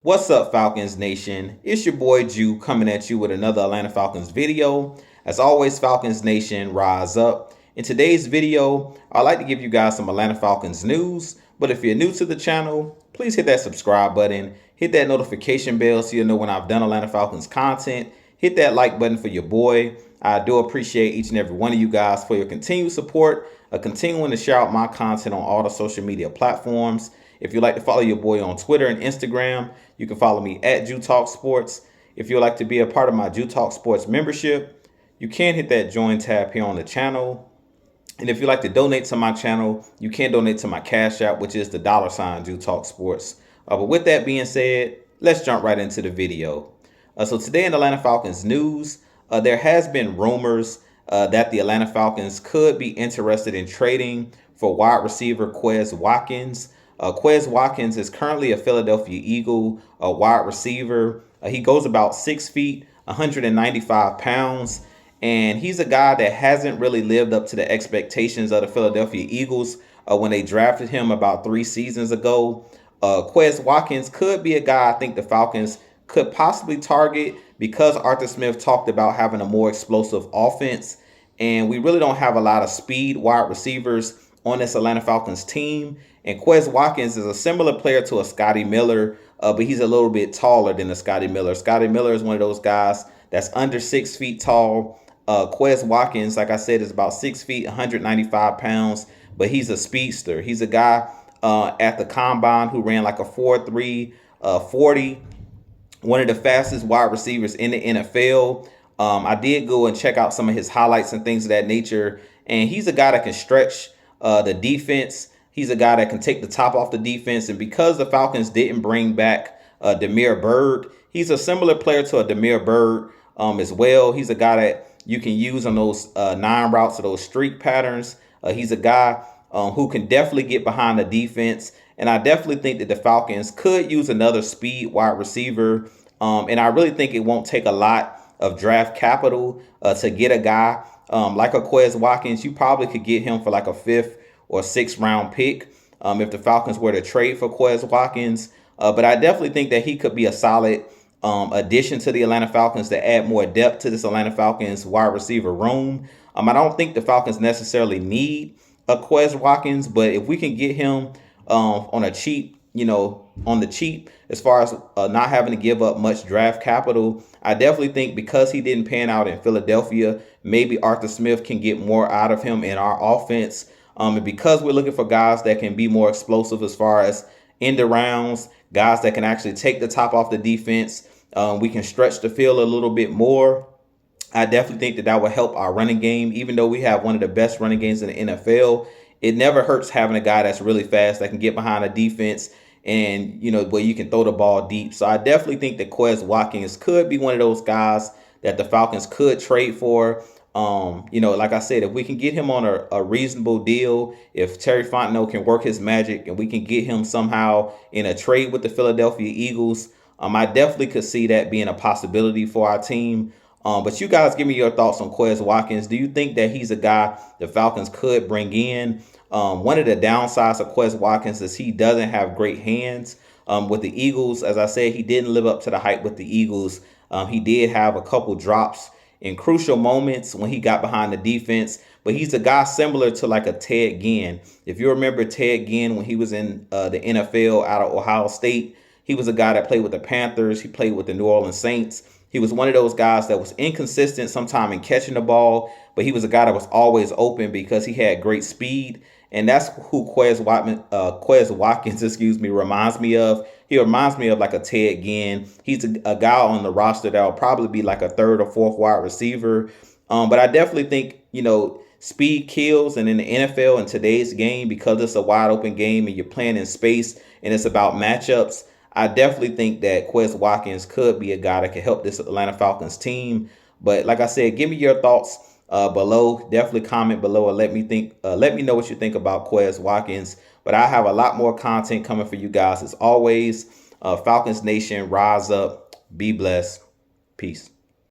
What's up, Falcons Nation? It's your boy Jew coming at you with another Atlanta Falcons video. As always, Falcons Nation, rise up. In today's video, I'd like to give you guys some Atlanta Falcons news. But if you're new to the channel, please hit that subscribe button, hit that notification bell so you'll know when I've done Atlanta Falcons content. Hit that like button for your boy. I do appreciate each and every one of you guys for your continued support, continuing to share out my content on all the social media platforms. If you'd like to follow your boy on Twitter and Instagram, you can follow me at Jew Talk Sports. If you'd like to be a part of my Jew Talk Sports membership, you can hit that join tab here on the channel. And if you'd like to donate to my channel, you can donate to my Cash App, which is the $ Jew Talk Sports. But with that being said, let's jump right into the video. So today in Atlanta Falcons news, there has been rumors that the Atlanta Falcons could be interested in trading for wide receiver Quez Watkins. Quez Watkins is currently a Philadelphia Eagle wide receiver. He goes about 6 feet, 195 pounds, and he's a guy that hasn't really lived up to the expectations of the Philadelphia Eagles when they drafted him about 3 seasons ago. Quez Watkins could be a guy I think the Falcons could possibly target because Arthur Smith talked about having a more explosive offense, and we really don't have a lot of speed wide receivers on this Atlanta Falcons team. And Quez Watkins is a similar player to a Scotty Miller, but he's a little bit taller than a Scotty Miller. Scotty Miller is one of those guys that's under 6 feet tall. Quez Watkins, like I said, is about 6 feet, 195 pounds, but he's a speedster. He's a guy at the combine who ran like a 4.3 40, one of the fastest wide receivers in the NFL. I did go and check out some of his highlights and things of that nature, and he's a guy that can stretch the defense. He's a guy that can take the top off the defense. And because the Falcons didn't bring back Damiere Byrd, he's a similar player to a Damiere Byrd as well. He's a guy that you can use on those 9 routes or those streak patterns. He's a guy who can definitely get behind the defense. And I definitely think that the Falcons could use another speed wide receiver. And I really think it won't take a lot of draft capital to get a guy like a Quez Watkins. You probably could get him for like a 5th or 6th round pick if the Falcons were to trade for Quez Watkins. But I definitely think that he could be a solid addition to the Atlanta Falcons to add more depth to this Atlanta Falcons wide receiver room. I don't think the Falcons necessarily need a Quez Watkins, but if we can get him on a cheap, on the cheap, as far as not having to give up much draft capital, I definitely think because he didn't pan out in Philadelphia, maybe Arthur Smith can get more out of him in our offense. And because we're looking for guys that can be more explosive as far as end rounds, guys that can actually take the top off the defense, we can stretch the field a little bit more. I definitely think that that will help our running game. Even though we have one of the best running games in the NFL, it never hurts having a guy that's really fast that can get behind a defense and, where you can throw the ball deep. So I definitely think that Quez Watkins could be one of those guys that the Falcons could trade for. Like I said, if we can get him on a reasonable deal, if Terry Fontenot can work his magic and we can get him somehow in a trade with the Philadelphia Eagles, I definitely could see that being a possibility for our team. But you guys give me your thoughts on Quez Watkins. Do you think that he's a guy the Falcons could bring in? One of the downsides of Quez Watkins is he doesn't have great hands. With the Eagles, as I said, he didn't live up to the hype with the Eagles. He did have a couple drops in crucial moments when he got behind the defense, but he's a guy similar to like a Ted Ginn. If you remember Ted Ginn when he was in the NFL out of Ohio State, he was a guy that played with the Panthers. He played with the New Orleans Saints. He was one of those guys that was inconsistent sometime in catching the ball, but he was a guy that was always open because he had great speed. And that's who Quez Watkins, reminds me of. He reminds me of like a Ted Ginn. He's a guy on the roster that will probably be like a 3rd or 4th wide receiver. But I definitely think, speed kills. And in the NFL in today's game, because it's a wide open game and you're playing in space and it's about matchups, I definitely think that Quez Watkins could be a guy that can help this Atlanta Falcons team. But like I said, give me your thoughts below. Definitely comment below and let me know what you think about Quez Watkins. But I have a lot more content coming for you guys as always. Falcons Nation, rise up, be blessed, peace.